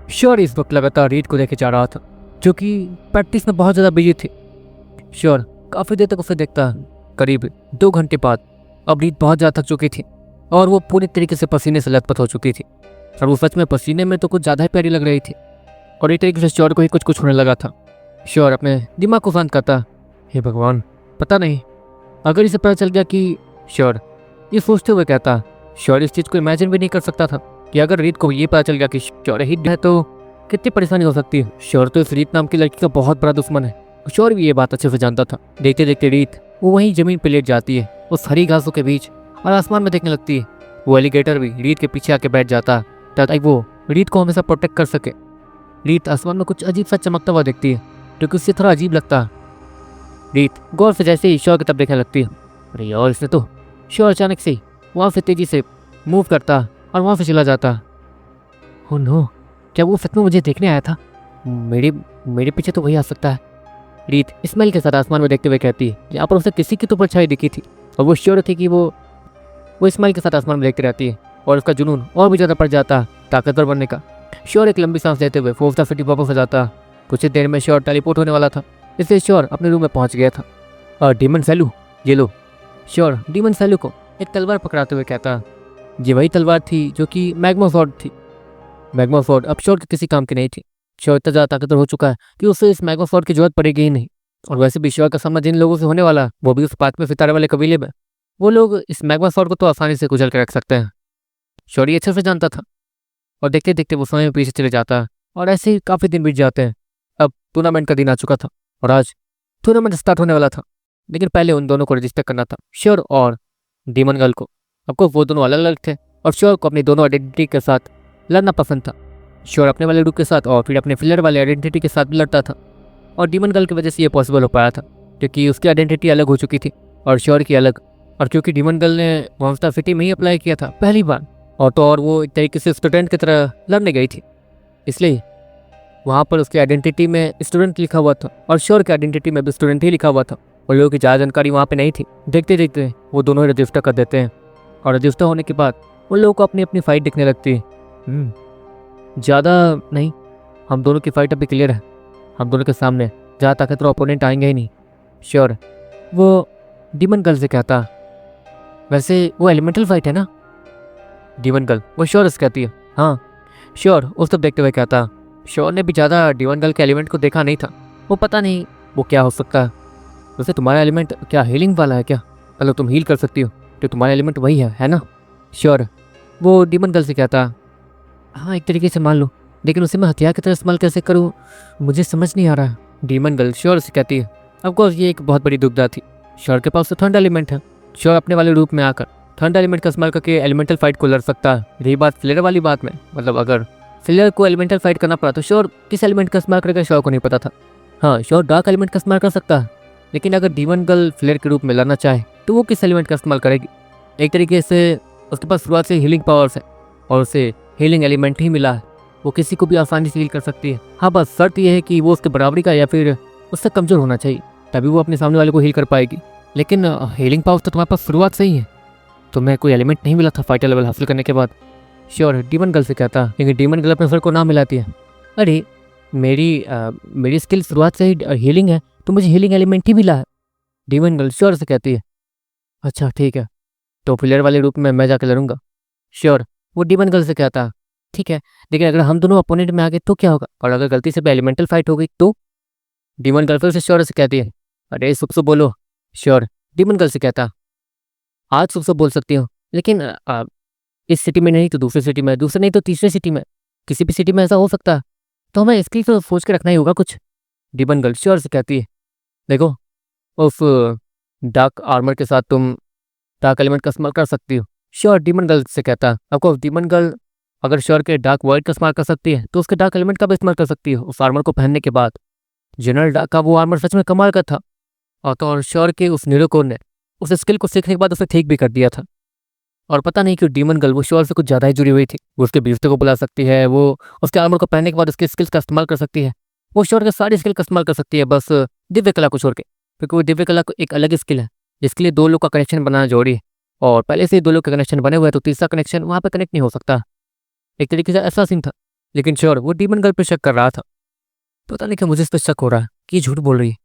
Sure इस वक्त लगातार रीत को देखे जा रहा था, जो कि प्रैक्टिस में बहुत ज़्यादा बिजी थी। श्योर काफ़ी देर तक उसे देखता। करीब 2 घंटे बाद अब रीत बहुत ज़्यादा थक चुकी थी और वो पूरी तरीके से पसीने से लथपथ हो चुकी थी। और वो सच में पसीने में तो कुछ ज़्यादा ही प्यारी लग रही थी और एक तरीके से श्योर को ही कुछ कुछ होने लगा था। श्योर अपने दिमाग को शांत करता, हे भगवान, पता नहीं अगर इसे पता चल गया कि श्योर ये सोचते हुए कहता। श्योर इस चीज़ को इमेजिन भी नहीं कर सकता था कि अगर रीत को ये पता चल गया कि श्योर हिट है तो कितनी परेशानी हो सकती है। श्योर तो इस रीत नाम की लड़की का बहुत बड़ा दुश्मन है। श्योर भी ये बात अच्छे से जानता था। देखते देखते रीत वो वहीं जमीन पर लेट जाती है उस हरी घासों के बीच और आसमान में देखने लगती है। वो एलिगेटर भी रीत के पीछे आके बैठ जाता ताकि वो रीत को हमेशा प्रोटेक्ट कर सके। रीत आसमान में कुछ अजीब सा चमकता हुआ देखती है जो कि उससे थोड़ा अजीब लगता है। रीत गौर से जैसे ही श्योर की तरफ देखने लगती है, अरे यार इसने तो। श्योर अचानक से वहाँ से तेजी से मूव करता और वहाँ से चला जाता। ओह नो, क्या वो सच में मुझे देखने आया था? मेरे पीछे तो वही आ सकता है। रीत स्मेल के साथ आसमान में देखते हुए कहती है, यहाँ पर उसे किसी की तो परछाई दिखी थी और वो श्योर थी कि वो स्मेल के साथ आसमान में देखती रहती है और उसका जुनून और भी ज़्यादा बढ़ जाता ताकतवर बनने का। श्योर एक लंबी सांस लेते हुए फोर्थ सिटी वापस हो जाता। कुछ ही देर में श्योर टेलीपोर्ट होने वाला था, इसलिए श्योर अपने रूम में पहुंच गया था। और डीमन सैलू, ये लो। श्योर डीमन सैलू को एक तलवार पकड़ाते हुए कहता। ये वही तलवार थी जो कि मैग्मा स्वॉर्ड थी। मैग्मा स्वॉर्ड अब श्योर के किसी काम की नहीं थी। श्योर इतना ज़्यादा ताकतवर हो चुका है कि उसे इस मैग्मा स्वॉर्ड की जरूरत पड़ेगी ही नहीं। और वैसे भी श्योर का सामना जिन लोगों से होने वाला, वो भी उस पात में सितारे वाले कबीले में, वो लोग इस मैग्मा स्वॉर्ड को तो आसानी से कुचल कर रख सकते हैं। श्योर ये अच्छे से जानता था और देखते देखते वो समय में पीछे चले जाता और ऐसे ही काफ़ी दिन बीत जाते हैं। अब टूर्नामेंट का दिन आ चुका था और आज टूर्नामेंट स्टार्ट होने वाला था, लेकिन पहले उन दोनों को रजिस्टर करना था, श्योर और डीमन गर्ल को। आपको वो दोनों अलग अलग थे और श्योर को अपनी दोनों आइडेंटिटी के साथ लड़ना पसंद था। श्योर अपने वाले ग्रुप के साथ और फिर अपने फिलर वाले आइडेंटिटी के साथ भी लड़ता था और डीमन गर्ल की वजह से ये पॉसिबल हो पाया था क्योंकि उसकी आइडेंटिटी अलग हो चुकी थी और श्योर की अलग। और क्योंकि डीमन गर्ल ने मॉन्स्टर सिटी में ही अप्लाई किया था पहली बार और तो और वो एक तरीके से स्टूडेंट की तरह लड़ने गई थी, इसलिए वहाँ पर उसकी आइडेंटिटी में स्टूडेंट लिखा हुआ था और श्योर की आइडेंटिटी में भी स्टूडेंट ही लिखा हुआ था और लोगों की ज़्यादा जानकारी वहाँ पे नहीं थी। देखते देखते वो दोनों रजिस्टर कर देते हैं और रजिस्टर होने के बाद उन लोगों को अपनी अपनी फाइट दिखने लगती है। ज़्यादा नहीं, हम दोनों की फाइट अभी क्लियर है। हम दोनों के सामने ज़्यादा ताकतवर ओपोनेंट आएंगे ही नहीं। श्योर वो डीमन गर्ल से कहता, वैसे वो एलिमेंटल फाइट है ना? डीमन गर्ल वो श्योर से कहती है, हाँ। श्योर उस तब देखते हुए कहता। श्योर ने भी ज़्यादा डीमन गर्ल के एलिमेंट को देखा नहीं था, वो पता नहीं वो क्या हो सकता है। वैसे तुम्हारा एलिमेंट क्या हीलिंग वाला है क्या? मतलब तुम हील कर सकती हो तो तुम्हारा एलिमेंट वही है ना? श्योर वो डीमन गर्ल से कहता, हाँ एक तरीके से मान लो, लेकिन उसे मैं हथियार की तरह इस्तेमाल कैसे करूँ मुझे समझ नहीं आ रहा है। डीमन गर्ल श्योर से कहती है, ऑफकोर्स ये एक बहुत बड़ी दुविधा थी। श्योर के पास तो थर्ड एलिमेंट है। श्योर अपने वाले रूप में आकर थर्ड एलिमेंट का इस्तेमाल करके एलिमेंटल फाइट को लड़ सकता है। रही बात फ्लेयर वाली बात में, मतलब अगर फ्लेयर को एलिमेंटल फाइट करना पड़ा तो श्योर किस एलिमेंट का इस्तेमाल करेगा श्योर को नहीं पता था। हाँ श्योर डार्क एलिमेंट का इस्तेमाल कर सकता है, लेकिन अगर डीमन गर्ल फ्लेयर के रूप में लड़ना चाहे तो वो किस एलिमेंट का इस्तेमाल करेगी? एक तरीके से उसके पास शुरुआत से हीलिंग पावर्स है और उसे हीलिंग एलिमेंट ही मिला है, वो किसी को भी आसानी से हील कर सकती है। हाँ बस शर्त यह है कि वो उसके बराबरी का या फिर उससे कमज़ोर होना चाहिए, तभी वो अपने सामने वाले को हील कर पाएगी। लेकिन हीलिंग पावर्स तो तुम्हारे पास शुरुआत से ही है, तुम्हें कोई एलिमेंट नहीं मिला था फाइटर लेवल हासिल करने के बाद। श्योर डीमन गर्ल से कहता, लेकिन डीमन गर्ल अपने सर को ना मिलाती है। अरे मेरी स्किल शुरुआत से ही हीलिंग है तो मुझे हीलिंग एलिमेंट ही मिला है। डीमन गर्ल श्योर से कहती है, अच्छा ठीक है, तो प्लेयर वाले रूप में मैं जाकर लड़ूंगा। श्योर वो डीमन गर्ल से कहता, ठीक है, लेकिन अगर हम दोनों अपोनेंट में आ गए तो क्या होगा, और अगर गलती से भी एलिमेंटल फाइट हो गई तो? डीमन गर्ल फिर से श्योर से कहती है, अरे सुबह बोलो। श्योर डीमन गर्ल से कहता, आज सुबह बोल सकती हूँ, लेकिन इस सिटी में नहीं तो दूसरी सिटी में, दूसरे नहीं तो तीसरी सिटी में, किसी भी सिटी में ऐसा हो सकता है, तो हमें इसकी तो सोच के रखना ही होगा कुछ। डीमन गर्ल श्योर से कहती है, देखो उस डार्क आर्मर के साथ तुम डार्क एलिमेंट का इस्तेमाल कर सकती हो। श्योर डीमन गर्ल से कहता है, आपको डीमन गर्ल अगर श्योर के डार्क वाइट का इस्तेमाल कर सकती है तो उसके डार्क एलिमेंट का भी इस्तेमाल कर सकती है उस आर्मर को पहनने के बाद। जनरल डार्क का वो आर्मर सच में कमाल का था और तो और श्योर के उस नीरोकोर ने उस स्किल को सीखने के बाद उसे ठीक भी कर दिया था। और पता नहीं क्यों डीमन गर्ल वो श्योर से कुछ ज़्यादा ही जुड़ी हुई थी। वो उसके बिस्तर को बुला सकती है, वो उसके आर्मर को पहनने के बाद उसके स्किल्स का इस्तेमाल कर सकती है, वो श्योर के सारी स्किल का इस्तेमाल कर सकती है, बस दिव्य कला को छोड़ के, क्योंकि वो दिव्य कला को एक अलग स्किल है जिसके लिए दो लोग का कनेक्शन बनाना जरूरी है और पहले से ही दो लोग के कनेक्शन बने हुए हैं तो तीसरा कनेक्शन वहाँ पर कनेक्ट नहीं हो सकता। एक तरीके से ऐसा सीन था लेकिन श्योर वो डीमन गर्ल पे शक कर रहा था। पता नहीं कि मुझे इस पर शक हो रहा है कि ये झूठ बोल रही है,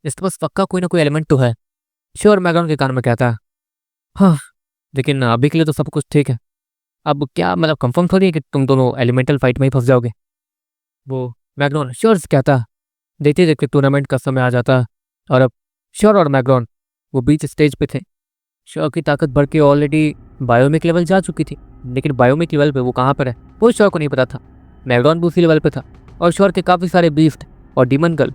इसके पास पक्का कोई ना कोई एलिमेंट तो है। श्योर मैग्रॉन के कान में कहता है, हाँ लेकिन अभी के लिए तो सब कुछ ठीक है। अब क्या मतलब कंफर्म थोड़ी है कि तुम दोनों एलिमेंटल फाइट में ही फंस जाओगे। वो मैग्रॉन श्योर से कहता। देखते देखते टूर्नामेंट का समय आ जाता और अब श्योर और मैग्रॉन वो बीच स्टेज पे थे। श्योर की ताकत बढ़ के ऑलरेडी बायोमिक लेवल जा चुकी थी, लेकिन बायोमिक लेवल पे वो कहाँ पर है वो श्योर को नहीं पता था। मैग्रॉन भी उसी लेवल पे था और श्योर के काफ़ी सारे बीस्ट और डीमन गर्ल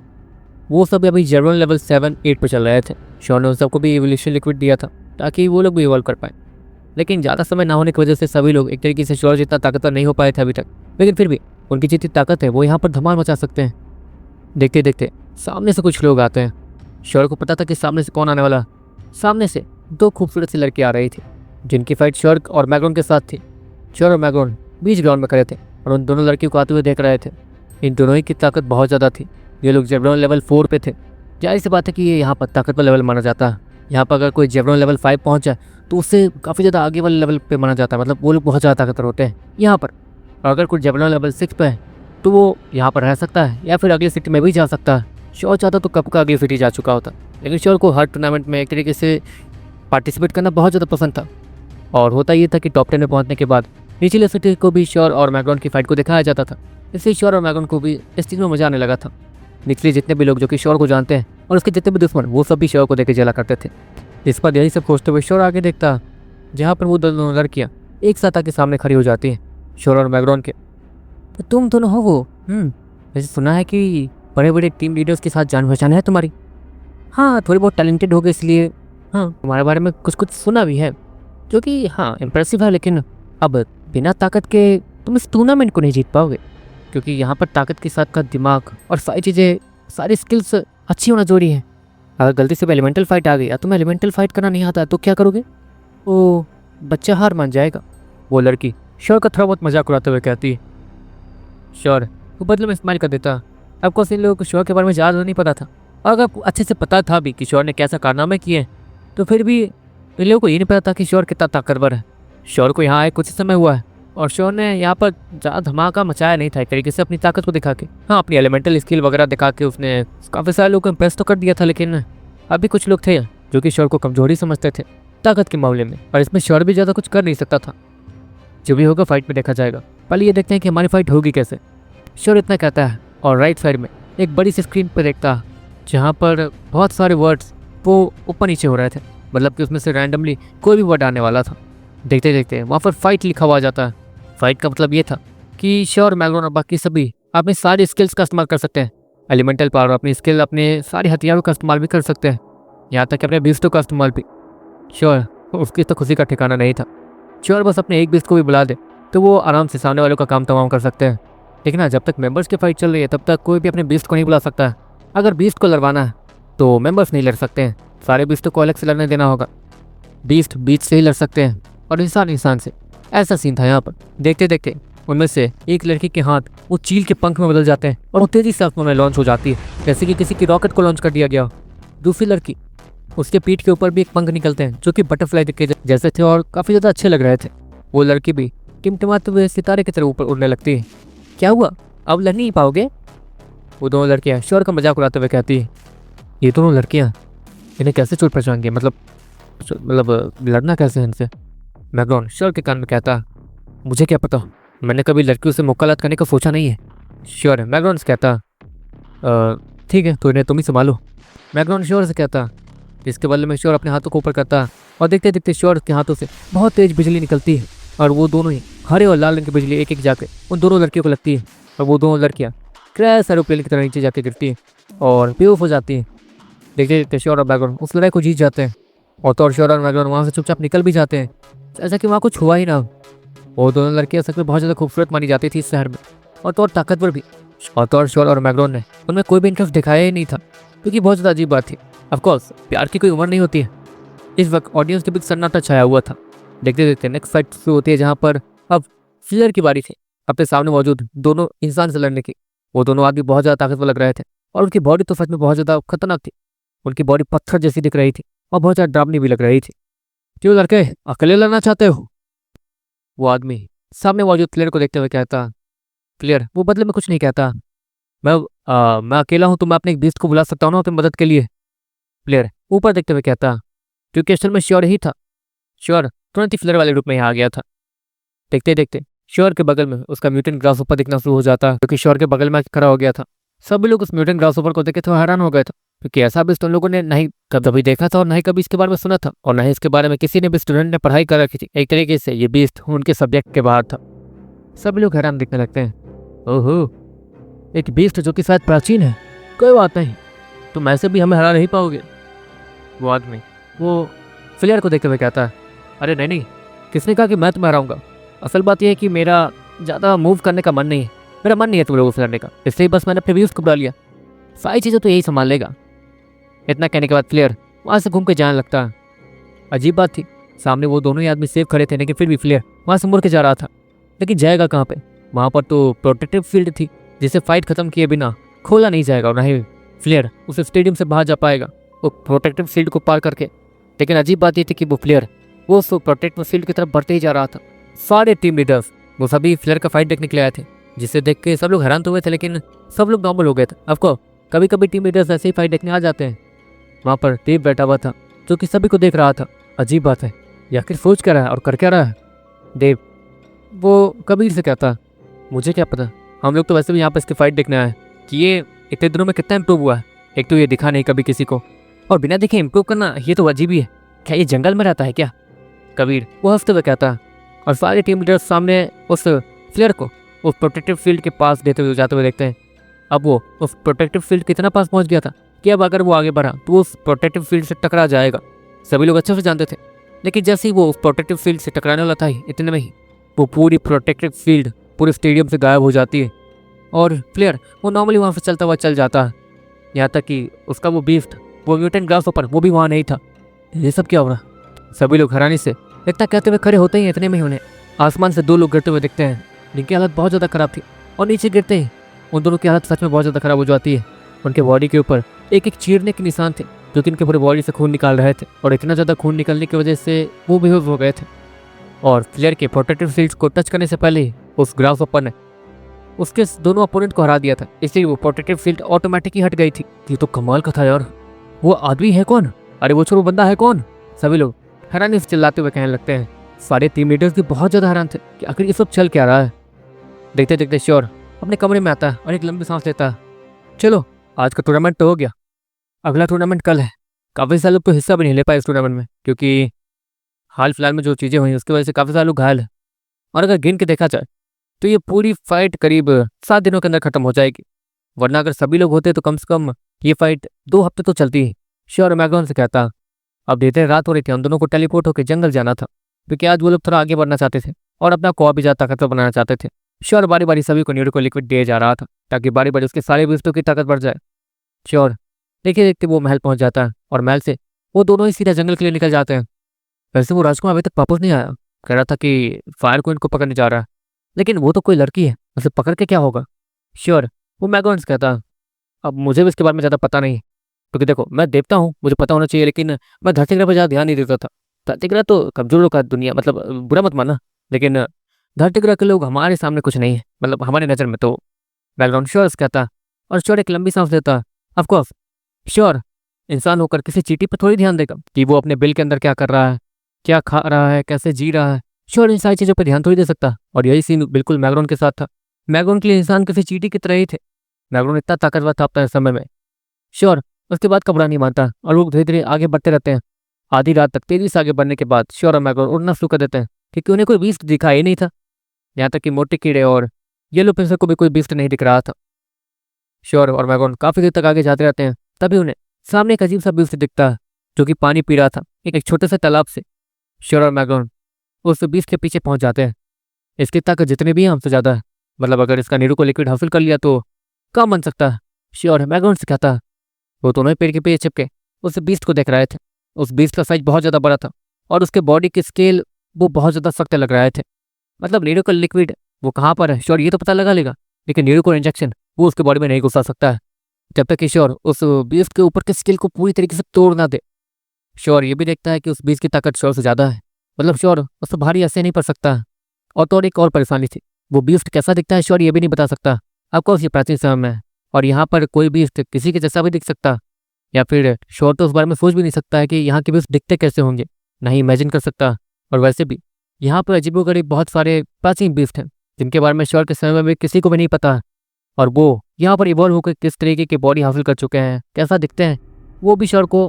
वो सब अभी जेरोन लेवल 7-8 पे चल रहे थे। श्योर ने उन सबको भी एवोल्यूशन लिक्विड दिया था ताकि वो लोग भी इवॉल्व कर पाए, लेकिन ज़्यादा समय ना होने की वजह से सभी लोग एक तरीके से श्योर जितना ताकतवर नहीं हो पाए थे अभी तक। लेकिन फिर भी उनकी जितनी ताकत है वो यहाँ पर धमाल मचा सकते हैं। देखते देखते सामने से कुछ लोग आते हैं। श्योर को पता था कि सामने से कौन आने वाला। सामने से दो खूबसूरत सी लड़की आ रही थी जिनकी फाइट श्योर और मैग्रॉन के साथ थी। श्योर और मैग्रॉन बीच ग्राउंड में खड़े थे और उन दोनों लड़कियों को आते हुए देख रहे थे। इन दोनों ही की ताकत बहुत ज़्यादा थी। ये लोग जेब्रॉन लेवल 4 पे थे। जाहिर सी बात है कि ये यहाँ पर ताकतवर लेवल माना जाता है। यहाँ पर अगर कोई जेब्रॉन लेवल 5 पहुँच जाए तो उससे काफ़ी ज़्यादा आगे वाले लेवल पे माना जाता है, मतलब वो लोग बहुत ज़्यादा ताकतवर होते हैं यहाँ पर। और अगर कोई जेब्रॉन लेवल 6 पे है तो वो यहाँ पर रह सकता है या फिर अगली सिटी में भी जा सकता है। श्योर चाहता तो कब का अगली सिटी जा चुका होता, लेकिन श्योर को हर टूर्नामेंट में एक तरीके से पार्टिसिपेट करना बहुत ज़्यादा पसंद था। और होता ये था कि टॉप 10 में पहुंचने के बाद निचले सिटी को भी श्योर और मैग्रॉन की फाइट को दिखाया जाता था। इसलिए श्योर और मैग्रॉन को भी इस चीज़ में मजा आने लगा था। निचले जितने भी लोग जो कि श्योर को जानते हैं और उसके जितने भी दुश्मन वो सब भी श्योर को देखे जला करते थे। इस पर यही सब सोचते हुए श्योर आगे देखता जहाँ पर वो दोनों लड़कियाँ एक साथ आके सामने खड़ी हो जाती हैं श्योर और मैग्रॉन के। तो तुम दोनों हो वो? वैसे सुना है कि बड़े बड़े टीम लीडर्स के साथ जान पहचान है तुम्हारी। हाँ थोड़ी बहुत टैलेंटेड हो गए इसलिए हाँ तुम्हारे बारे में कुछ कुछ सुना भी है, जो कि हाँ इम्प्रेसिव है। लेकिन अब बिना ताकत के तुम इस टूर्नामेंट को नहीं जीत पाओगे, क्योंकि यहाँ पर ताकत के साथ का दिमाग और सारी चीज़ें सारी स्किल्स अच्छी होना जरूरी है। अगर गलती से एलिमेंटल फाइट आ गई या तुम्हें एलिमेंटल फाइट करना नहीं आता तो क्या करोगे? ओ बच्चा हार मान जाएगा। वो लड़की श्योर का थोड़ा बहुत मजाक उड़ाते हुए कहती है। श्योर वो बदले में स्माइल कर देता। अब कुछ इन लोगों को श्योर के बारे में ज़्यादा नहीं पता था, और अगर अच्छे से पता था भी कि श्योर ने कैसा कारनामे किए तो फिर भी इन लोगों को ये नहीं पता था कि श्योर कितना ताकतवर है। श्योर को यहाँ आए कुछ समय हुआ है और श्योर ने यहाँ पर ज़्यादा धमाका मचाया नहीं था एक तरीके से अपनी ताकत को दिखा के। हाँ अपनी एलिमेंटल स्किल वगैरह दिखा के उसने काफ़ी सारे लोगों को इम्प्रेस तो कर दिया था, लेकिन अभी कुछ लोग थे जो कि श्योर को कमजोरी समझते थे ताकत के मामले में, और इसमें श्योर भी ज़्यादा कुछ कर नहीं सकता था। जो भी होगा फाइट में देखा जाएगा, पहले ये देखते हैं कि हमारी फाइट होगी कैसे। श्योर इतना कहता है और राइट साइड में एक बड़ी सी स्क्रीन पर देखता है जहाँ पर बहुत सारे वर्ड्स वो ऊपर नीचे हो रहे थे, मतलब कि उसमें से रैंडमली कोई भी वर्ड आने वाला था। देखते देखते वहाँ पर फाइट लिखा हुआ जाता है। फाइट का मतलब ये था कि श्योर मैग्रॉन और बाकी सभी अपनी सारी स्किल्स का इस्तेमाल कर सकते हैं। एलिमेंटल पावर अपनी स्किल अपने सारे हथियारों का इस्तेमाल भी कर सकते हैं, यहाँ तक कि अपने बीस्टों का इस्तेमाल भी। श्योर उसकी तो खुशी का ठिकाना नहीं था। श्योर बस अपने एक बीस्ट को भी बुला दे तो वो आराम से सामने वालों का काम तमाम कर सकते हैं। लेकिन हाँ जब तक मेंबर्स की फाइट चल रही है तब तक कोई भी अपने बीस्ट को नहीं बुला सकता है। अगर बीस्ट को लड़वाना है तो मेंबर्स नहीं लड़ सकते हैं, सारे बीस्टों को अलग से लड़ने देना होगा। बीस्ट बीच से ही लड़ सकते हैं और इंसान इंसान से। ऐसा सीन था यहाँ पर। देखते देखते उनमें से एक लड़की के हाथ वो चील के पंख में बदल जाते हैं और वो तेजी से आसमान में लॉन्च हो जाती है जैसे कि किसी की रॉकेट को लॉन्च कर दिया गया। दूसरी लड़की उसके पीठ के ऊपर भी एक पंख निकलते हैं जो कि बटरफ्लाई के जैसे थे और काफ़ी ज़्यादा अच्छे लग रहे थे। वो लड़की भी टिमटिमाते हुए सितारे की तरह ऊपर उड़ने लगती है। क्या हुआ, अब लड़ नहीं पाओगे? वो दोनों लड़कियाँ श्योर का मजाक उड़ाते हुए कहती है। ये दोनों लड़कियाँ इन्हें कैसे चोट पहुँचाएंगी, मतलब लड़ना कैसे है इनसे? मैग्रॉन श्योर के कान में कहता, मुझे क्या पता, मैंने कभी लड़कियों से मुकाबला करने का सोचा नहीं है। श्योर मैग्रॉन से कहता, ठीक है तो इन्हें तुम ही संभालो। मैग्रॉन श्योर से कहता। इसके बदले में श्योर अपने हाथों को ऊपर करता और देखते देखते श्योर के हाथों से बहुत तेज बिजली निकलती है और वो दोनों ही हरे और लाल रंग की बिजली एक एक जाके उन दोनों लड़कियों को लगती है और वो दोनों लड़कियाँ क्रैश एरोप्लेन की तरह नीचे जाके गिरती हैं और बेवकूफ़ हो जाती हैं। देखते देखते श्योर और मैग्रॉन उस लड़ाई को जीत जाते हैं और तो श्योर और मैग्रॉन वहाँ से चुपचाप निकल भी जाते हैं ऐसा कि वहाँ कुछ हुआ ही ना। वो दोनों लड़कियाँ सच में बहुत ज़्यादा खूबसूरत मानी जाती थी इस शहर में, और तो और ताकतवर भी। और तो श्योर और मैग्रॉन ने उनमें कोई भी इंटरेस्ट दिखाया ही नहीं था, क्योंकि बहुत ज़्यादा अजीब बात थी। ऑफकोर्स प्यार की कोई उम्र नहीं होती है। इस वक्त ऑडियंस के बीच सन्नाटा छाया हुआ था। देखते देखते नेक्स्ट फाइट शुरू होती है जहाँ पर अब फ्लेयर की बारी थी अपने सामने मौजूद दोनों इंसान से लड़ने की। वो दोनों आदमी बहुत ज़्यादा ताकतवर लग रहे थे और उनकी बॉडी तो सच में बहुत ज़्यादा खतरनाक थी। उनकी बॉडी पत्थर जैसी दिख रही थी और बहुत ज़्यादा डरावनी भी लग रही थी। क्यों लड़के अकेले लड़ना चाहते हो? वो आदमी सामने मौजूद प्लेयर को देखते हुए कहता, क्लियर वो बदले में कुछ नहीं कहता। मैं अकेला हूँ तो मैं अपने एक बीस्ट को बुला सकता हूँ ना अपनी मदद के लिए। प्लेयर ऊपर देखते हुए कहता, क्योंकि असल में श्योर ही था। श्योर तुरंत ही फ्लेयर वाले रूप में यहाँ आ गया था। देखते देखते श्योर के बगल में उसका म्यूटेंट ग्रास ऊपर दिखना शुरू हो जाता, क्योंकि श्योर के बगल में खड़ा हो गया था। सभी लोग उस म्यूटेंट ग्रास ऊपर को देखे तो हैरान हो गए थे, क्योंकि ऐसा भी उन लोगों ने नहीं कभी देखा था और ना ही कभी इसके बारे में सुना था, और ना ही इसके बारे में किसी ने भी स्टूडेंट ने पढ़ाई कर रखी थी। एक तरीके से ये बीस्ट उनके सब्जेक्ट के बाहर था। सभी लोग हैरान दिखने लगते हैं। ओहो, एक बीस्ट जो कि शायद प्राचीन है। कोई बात नहीं, तुम ऐसे भी हमें हरा नहीं पाओगे। वो आदमी वो फ्लेयर को देखते हुए कहता है, अरे नहीं नहीं, किसने कहा कि मैं तुम्हें हराऊंगा? असल बात यह है कि मेरा ज़्यादा मूव करने का मन नहीं है, मेरा मन नहीं है तुम लोगों से लड़ने का, इसलिए बस मैंने अपने बीस्ट को बुला लिया। सारी चीज़ें तो यही संभाल लेगा। इतना कहने के बाद फ्लेयर वहाँ से घूम के जाने लगता है। अजीब बात थी, सामने वो दोनों ही आदमी सेफ खड़े थे, लेकिन फिर भी फ्लेयर वहाँ से मुड़ के जा रहा था। लेकिन जाएगा कहाँ पे? वहाँ पर तो प्रोटेक्टिव फील्ड थी जिसे फाइट खत्म किए बिना खोला नहीं जाएगा, और ना ही फ्लेयर उस स्टेडियम से बाहर जा पाएगा वो प्रोटेक्टिव फील्ड को पार करके। लेकिन अजीब बात ये थी कि वो फ्लेयर वो उस प्रोटेक्टिव फील्ड की तरफ बढ़ते ही जा रहा था। सारे टीम लीडर्स वो सभी फ्लेयर का फाइट देखने के लिए आए थे, जिसे देख के सब लोग हैरान तो हुए थे, लेकिन सब लोग नॉर्मल हो गए थे। आपको कभी कभी टीम लीडर्स ऐसे ही फाइट देखने आ जाते हैं। वहाँ पर देव बैठा हुआ था जो कि सभी को देख रहा था। अजीब बात है, ये आखिर सोच क्या रहा है और कर क्या रहा है? देव वो कबीर से कहता, मुझे क्या पता, हम लोग तो वैसे भी यहाँ पर इसकी फाइट देखने आए कि ये इतने दिनों में कितना इम्प्रूव हुआ है। एक तो ये दिखा नहीं कभी किसी को, और बिना देखे इम्प्रूव करना ये तो अजीब ही है। क्या ये जंगल में रहता है क्या? कबीर वो हंसते हुए कहता, और सारे टीम लीडर्स सामने उस फ्लेयर को उस प्रोटेक्टिव फील्ड के पास देते हुए जाते हुए देखते हैं। अब वो उस प्रोटेक्टिव फील्ड कितना पास पहुंच गया था कि अब अगर वो आगे बढ़ा तो उस प्रोटेक्टिव फील्ड से टकरा जाएगा। सभी लोग अच्छे से जानते थे, लेकिन जैसे ही वो उस प्रोटेक्टिव फील्ड से टकराने वाला था, इतने में ही वो पूरी प्रोटेक्टिव फील्ड पूरे स्टेडियम से गायब हो जाती है, और प्लेयर वो नॉर्मली वहाँ से चलता हुआ चल जाता है। यहाँ तक कि उसका वो बीस्ट वो म्यूटेंट ग्रासहॉपर वो भी वहाँ नहीं था। ये सब क्या हो रहा? सभी लोग हैरानी से इतना कहते हुए खड़े होते ही इतने में ही उन्हें आसमान से दो लोग गिरते हुए दिखते हैं, जिनकी हालत बहुत ज़्यादा खराब थी, और नीचे गिरते ही उन दोनों की हालत सच में बहुत ज़्यादा खराब हो जाती है। उनके बॉडी के ऊपर एक एक चीरने के निशान थे, जो कि उनके पूरे बॉडी से खून निकाल रहे थे, और इतना ज़्यादा खून निकलने की वजह से वो बेहोश हो गए थे। और फ्लेयर के प्रोटेक्टिव फील्ड्स को टच करने से पहले ही उस ग्रासहॉपर ने उसके दोनों अपोनेंट को हरा दिया था, इसलिए वो प्रोटेक्टिव फील्ड ऑटोमेटिक ही हट गई थी। ये तो कमाल का था यार। वो आदमी है कौन? अरे वो छोरो बंदा है कौन? सभी लोग हैरानी से चिल्लाते हुए कहने लगते हैं। सारे टीम लीडर्स भी बहुत ज़्यादा हैरान थे कि आखिर ये सब चल क्या रहा है। देखते देखते श्योर अपने कमरे में आता है और एक लंबी सांस लेता है। चलो आज का टूर्नामेंट तो हो गया, अगला टूर्नामेंट कल है। काफ़ी सारे लोग तो हिस्सा भी नहीं ले पाए इस टूर्नामेंट में, क्योंकि हाल फिलहाल में जो चीज़ें हुई उसकी वजह से काफ़ी सारे लोग घायल हैं। और अगर गिन के देखा जाए तो ये पूरी फाइट करीब 7 दिनों के अंदर खत्म हो जाएगी, वरना अगर सभी लोग होते तो कम से कम ये फाइट 2 हफ्ते तो चलती ही। श्योर मैगन से कहता, अब देर रात हो रही थी, हम दोनों को टेलीपोर्ट होकर जंगल जाना था, क्योंकि आज वो लोग थोड़ा आगे बढ़ना चाहते थे और अपना को भी ज़्यादा ताकतवर बनाना चाहते थे। श्योर बारी बारी सभी को न्यूरो को लिक्विड दिया जा रहा था, ताकि बारी बारी उसके सारे बिस्तों की ताकत बढ़ जाए। श्योर देखते देखते वो महल पहुंच जाता है, और महल से वो दोनों ही सीधा जंगल के लिए निकल जाते हैं। वैसे वो राजकुमार अभी तक वापस नहीं आया, कह रहा था कि फायर क्वीन को पकड़ने जा रहा है, लेकिन वो तो कोई लड़की है, उसे पकड़ के क्या होगा? श्योर वो मैगॉन्स कहता, अब मुझे भी इसके बारे में ज़्यादा पता नहीं, क्योंकि देखो मैं देवता हूँ, मुझे पता होना चाहिए, लेकिन मैं धरती ग्रह पर ज़्यादा ध्यान नहीं देता था। धरती ग्रह तो कमजोरों का दुनिया, मतलब बुरा मत मानना, लेकिन धरती ग्रह के लोग हमारे सामने कुछ नहीं है, मतलब हमारी नज़र में तो। बैकग्राउंड श्योर कहता, और श्योर एक लंबी सांस लेता। ऑफकोर्स श्योर इंसान होकर किसी चींटी पर थोड़ी ध्यान देगा कि वो अपने बिल के अंदर क्या कर रहा है, क्या खा रहा है, कैसे जी रहा है। श्योर इन सारी चीज़ों पर ध्यान थोड़ी दे सकता, और यही सीन बिल्कुल मैग्रोन के साथ था। मैग्रोन के लिए इंसान किसी चींटी की तरह ही थे। मैग्रोन इतना ताकतवर था अपने समय में। श्योर उसके बाद का बुरा नहीं मानता, और लोग धीरे धीरे आगे बढ़ते रहते हैं। आधी रात तक तेजी से आगे बढ़ने के बाद श्योर और मैग्रोन उड़ना शुरू कर देते हैं, क्योंकि उन्हें कोई बीस्ट दिखा ही नहीं था। यहाँ तक कि मोटे कीड़े और येलो पिंसर को भी कोई बीस्ट नहीं दिख रहा था। श्योर और मैग्रोन काफ़ी देर तक आगे जाते रहते हैं, तभी उन्हें सामने एक अजीब सा बीस्ट दिखता है, जो कि पानी पी रहा था एक छोटे से तालाब से। श्योर और मैग्रोन उस बीस्ट के पीछे पहुंच जाते हैं। इसकी ताकत जितनी भी है हमसे ज़्यादा है, मतलब अगर इसका नीरू को लिक्विड हासिल कर लिया तो कम बन सकता है। श्योर मैग्रोन से कहता, वो दोनों ही पेड़ के पीछे चिपके उस बीस्ट को देख रहे थे। उस बीस्ट का साइज बहुत ज़्यादा बड़ा था, और उसके बॉडी की स्केल वो बहुत ज़्यादा सख्त लग रहे थे। मतलब नीरू का लिक्विड वो कहाँ पर है श्योर ये तो पता लगा लेगा, लेकिन नीरू को इंजेक्शन वो उसके बॉडी में नहीं घुसा सकता है, जब तक कि श्योर उस बीस्ट के ऊपर के स्केल को पूरी तरीके से तोड़ ना दे। श्योर ये भी देखता है कि उस बीस्ट की ताकत श्योर से ज़्यादा है, मतलब श्योर उससे भारी ऐसे नहीं पड़ सकता। और तो और एक और परेशानी थी, वो बीस्ट कैसा दिखता है श्योर ये भी नहीं बता सकता। ऑफकोर्स ये प्राचीन समय में है और यहाँ पर कोई बीस्ट किसी के जैसा भी दिख सकता, या फिर श्योर तो उस बारे में सोच भी नहीं सकता है कि यहाँ के बीस्ट दिखते कैसे होंगे, नहीं इमेजिन कर सकता। और वैसे भी यहाँ पर अजीबोगरीब बहुत सारे प्राचीन बीस्ट हैं जिनके बारे में श्योर के समय में भी किसी को भी नहीं पता, और वो यहाँ पर इवॉल्व होकर किस तरीके की बॉडी हासिल कर चुके हैं, कैसा दिखते हैं, वो भी श्योर को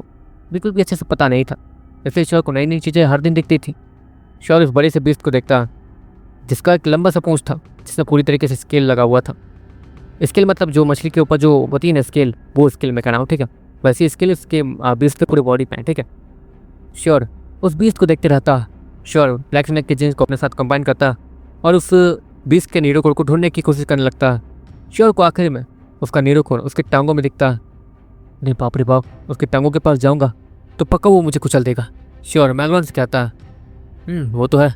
बिल्कुल भी अच्छे से पता नहीं था। इसलिए श्योर को नई नई चीज़ें हर दिन दिखती थी। श्योर इस बड़े से बीस्ट को देखता जिसका एक लंबा सा पूंछ था, जिसमें पूरी तरीके से स्केल लगा हुआ था। स्केल मतलब जो मछली के ऊपर जो होती है ना स्केल, वो स्केल में कहना हो, ठीक है। वैसे स्केल उसके बीस्ट पे पूरी बॉडी पे है, ठीक है। श्योर उस बीस्ट को देखते रहता। श्योर ब्लैक स्नेक के जीन्स को अपने साथ कंबाइन करता और उस बीस्ट के नीरोकोर को ढूंढने की कोशिश करने लगता। श्योर को आखिर में उसका नीरोकोर उसके टांगों में दिखता। नहीं बाप रे बाप, उसके टांगों के पास जाऊंगा तो पक्का वो मुझे कुचल देगा। श्योर मैगलोन से कहता, वो तो है,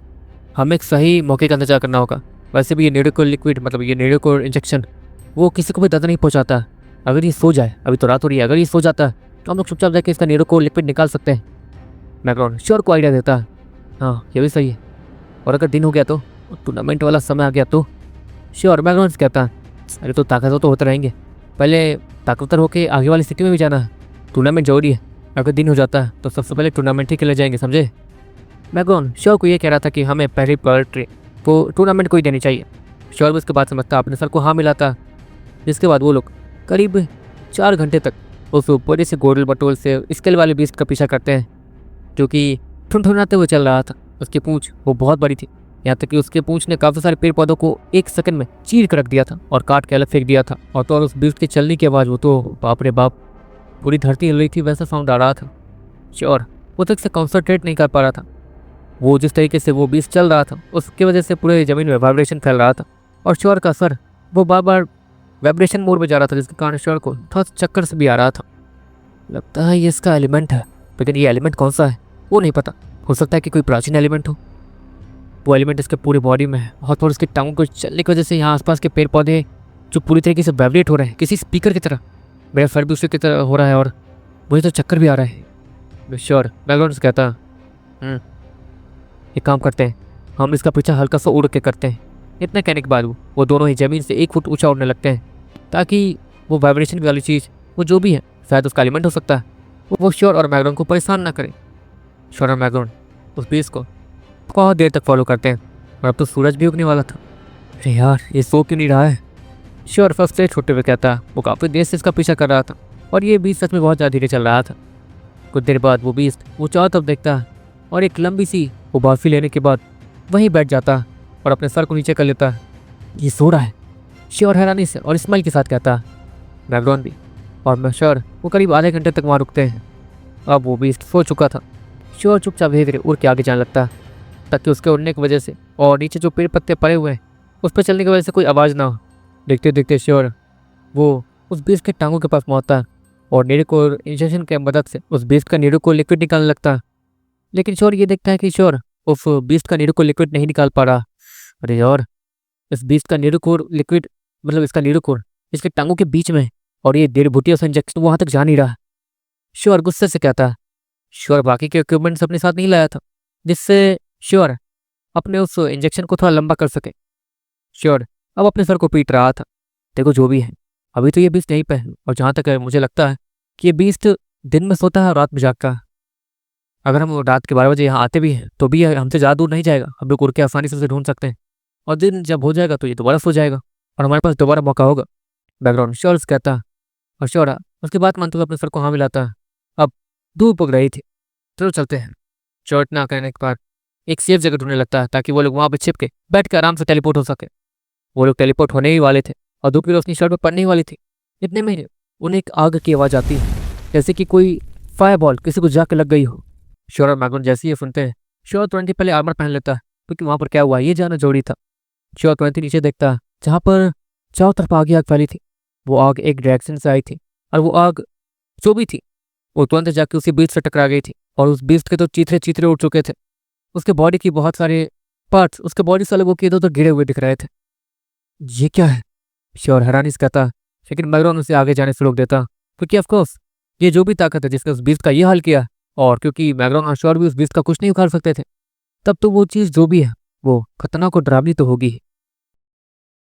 हमें एक सही मौके का इंतजार करना होगा। वैसे भी ये नीरोकोर लिक्विड मतलब ये नीरोकोर इंजेक्शन वो किसी को भी दर्द नहीं पहुंचाता। अगर ये सो जाए, अभी तो रात हो रही है, अगर ये सो जाता तो हम लोग चुपचाप जाके इसका नीरोकोर लिक्विड निकाल सकते हैं। मैगलोन श्योर को आइडिया देता, हाँ ये भी सही है। और अगर दिन हो गया तो टूर्नामेंट वाला समय आ गया तो? श्योर मैगलोन से कहता, अरे तो ताकतवर तो होते रहेंगे, पहले ताकतवर होके आगे वाली सिटी में भी जाना है, टूर्नामेंट जरूरी है। अगर दिन हो जाता है तो सबसे पहले टूर्नामेंट ही खेले जाएंगे, समझे। मैगलोन श्योर को ये कह रहा था कि हमें पहली प्रायोरिटी को टूर्नामेंट को ही देनी चाहिए। श्योर भी उसके बाद समझता, अपने सर को हाँ मिलाता। जिसके बाद वो लोग करीब 4 घंटे तक उस बड़े से गोल बटोल से स्केल वाले बीस्ट का पीछा करते हैं, जो कि ठुनठुनाते हुए चल रहा था। उसकी पूंछ वो बहुत बड़ी थी, यहाँ तक कि उसके पूंछ ने काफ़ी सारे पेड़ पौधों को एक सेकंड में चीर कर रख दिया था और काट के अलग फेंक दिया था। और तो और उस बीस्ट के चलने की आवाज़, वो तो बाप रे बाप, पूरी धरती हिल रही थी वैसा साउंड आ रहा था। श्योर वो तक से कॉन्सनट्रेट नहीं कर पा रहा था। वो जिस तरीके से वो बीस्ट चल रहा था उसकी वजह से पूरे ज़मीन में वाइब्रेशन फैल रहा था और श्योर का सर वो बार बार वाइब्रेशन मोड में जा रहा था, जिसके कारण श्योर को थोड़ा चक्कर से भी आ रहा था। लगता है ये इसका एलिमेंट है, लेकिन ये एलिमेंट कौन सा है वो नहीं पता। हो सकता है कि कोई प्राचीन एलिमेंट हो। वो एलिमेंट इसके पूरी बॉडी में है और थोड़ा इसके टांगों को चलने की वजह से यहाँ आसपास के पेड़ पौधे जो पूरी तरीके से वाइब्रेट हो रहे हैं किसी स्पीकर की तरह। मेरा सर भी उसी की तरह हो रहा है और मुझे तो चक्कर भी आ रहा है। श्योर मैगलोन से कहता, एक काम करते हैं, हम इसका पीछा हल्का सा उड़ के करते हैं। इतना कहने के बाद वो दोनों ही ज़मीन से 1 फुट ऊंचा उड़ने लगते हैं, ताकि वो वाइब्रेशन वाली चीज़ वो जो भी है शायद उसका एलिमेंट हो सकता है, वो श्योर और मैगलोन को परेशान ना करे। श्योर और मैगलोन उस बीस को बहुत देर तक फॉलो करते हैं और अब तो सूरज भी उगने वाला था। अरे यार ये सो क्यों नहीं रहा है? श्योर फ्रस्ट्रेट होते हुए कहता, वो काफ़ी देर से इसका पीछा कर रहा था और ये बीस सच में बहुत ज़्यादा धीरे चल रहा था। कुछ देर बाद वो बीस वो चारों तरफ देखता और एक लंबी सी उबासी लेने के बाद वहीं बैठ जाता और अपने सर को नीचे कर लेता। ये सो रहा है, श्योर हैरानी से और स्माइल के साथ कहता। मैगलोन भी और मैं श्योर वो करीब आधे घंटे तक वहाँ रुकते हैं। अब वो बीस्ट सो चुका था। श्योर चुपचाप धीरे धीरे उड़ के आगे जाने लगता ताकि उसके उड़ने की वजह से और नीचे जो पेड़ पत्ते पड़े हुए हैं उस पर चलने की वजह से कोई आवाज़ ना हो। देखते देखते श्योर वो उस बीस्ट के टांगों के पास पहुँचता और नीरोकोर इंजेक्शन की मदद से उस बीस्ट का नीरोकोर लिक्विड निकालने लगता। लेकिन श्योर ये देखता है कि श्योर उस बीस्ट का नीरोकोर लिक्विड नहीं निकाल पा रहा। अरे यार इस बीस्ट का नीरोकोर लिक्विड मतलब इसका नीरोकोर इसके टांगों के बीच में और ये डेढ़ भुटिया सा इंजेक्शन वहाँ तक जा नहीं रहा। श्योर गुस्से से कहता। श्योर बाकी के इक्विपमेंट्स अपने साथ नहीं लाया था जिससे श्योर अपने उस इंजेक्शन को थोड़ा लंबा कर सके। श्योर अब अपने सर को पीट रहा था। देखो जो भी है अभी तो ये बीस्ट यहीं पे है और जहाँ तक है मुझे लगता है कि ये बीस्ट दिन में सोता है और रात में जागता है। अगर हम रात के 12 बजे यहाँ आते भी हैं तो भी हमसे ज़्यादा दूर नहीं जाएगा, हम लोग उड़ के आसानी से उसे ढूंढ सकते हैं और दिन जब हो जाएगा तो ये दोबारा सो जाएगा और हमारे पास दोबारा मौका होगा। बैकग्राउंड श्योर कहता और श्योर उसके बाद मानते हुए अपने सर को हाँ मिलाता। अब धूप उग रही थी, चलो चलते हैं। श्योर इतना करने के बाद एक सेफ जगह ढूंढने लगता है ताकि वो लोग वहाँ पर छिप के बैठ के आराम से टेलीपोर्ट हो सके। वो लोग टेलीपोर्ट होने ही वाले थे और धूप की रोशनी शर्ट पर पड़ने ही वाली थी। इतने में उन्हें एक आग की आवाज़ आती है जैसे कि कोई फायर बॉल किसी को जाके लग गई हो। श्योर और मैगलोन जैसे ही सुनते हैं श्योर तुरंत ही पहले आर्मर पहन लेता है क्योंकि वहाँ पर क्या हुआ ये जानना जरूरी था। श्योर तुरंत ही नीचे देखता है जहाँ पर चारों तरफ आग ही आग फैली थी। वो आग एक डायरेक्शन से आई थी और वो आग जो भी थी वो तुरंत जाके उसी बीस्ट से टकरा गई थी और उस बीस्ट के तो चीथरे चीथरे उड़ चुके थे। उसके बॉडी की बहुत सारे पार्ट्स उसके बॉडी से अलग होकर इधर उधर गिरे हुए दिख रहे थे। ये क्या है? श्योर हैरानी से कहता, लेकिन मैगलोन उसे आगे जाने से रोक देता क्योंकि ऑफकोर्स ये जो भी ताकत है जिसने उस बीस्ट का ये हाल किया और क्योंकि मैगलोन और श्योर भी उस बीस्ट का कुछ नहीं उखाड़ सकते थे तब तो वो चीज़ जो भी है वो खतरनाक और डरावनी तो होगी ही।